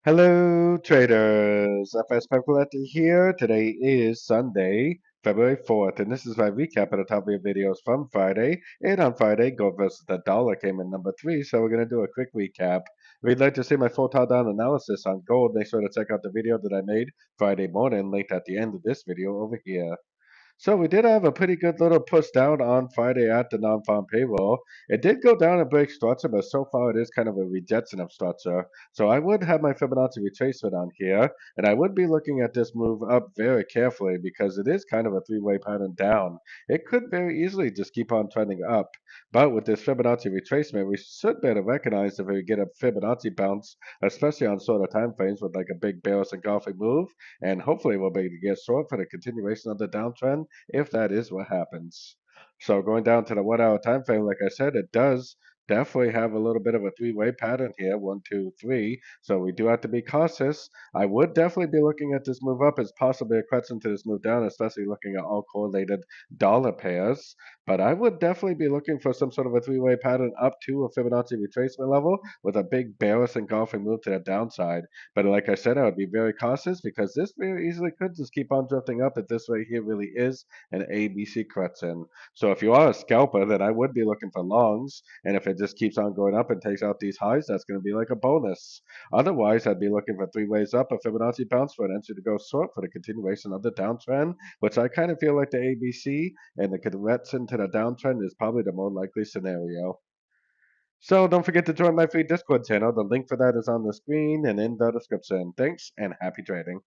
Hello, traders. FX Pip Collector here. Today is Sunday, February 4th, and this is my recap at the top of your videos from Friday. And on Friday, gold versus the dollar came in number 3, so we're going to do a quick recap. If you'd like to see my full top-down analysis on gold, make sure to check out the video that I made Friday morning, linked at the end of this video over here. So we did have a pretty good little push down on Friday at the non-farm payroll. It did go down and break structure, but so far it is kind of a rejection of structure. So I would have my Fibonacci retracement on here, and I would be looking at this move up very carefully because it is kind of a three-way pattern down. It could very easily just keep on trending up. But with this Fibonacci retracement, we should better recognize if we get a Fibonacci bounce, especially on shorter time frames with like a big bearish engulfing move, and hopefully we'll be able to get short for the continuation of the downtrend if that is what happens. So going down to the 1 hour time frame, like I said, it does definitely have a little bit of a three-way pattern here, 1, 2, 3. So we do have to be cautious. I would definitely be looking at this move up as possibly a correction to this move down, especially looking at all correlated dollar pairs. But I would definitely be looking for some sort of a three-way pattern up to a Fibonacci retracement level with a big bearish engulfing move to the downside. But like I said, I would be very cautious because this very easily could just keep on drifting up if this right here really is an ABC correction. So if you are a scalper, then I would be looking for longs. And if it just keeps on going up and takes out these highs, that's going to be like a bonus. Otherwise, I'd be looking for three ways up, a Fibonacci bounce for an entry to go short for the continuation of the downtrend, which I kind of feel like the ABC and the correction to the downtrend is probably the more likely scenario. So don't forget to join my free Discord channel. The link for that is on the screen and in the description. Thanks and happy trading.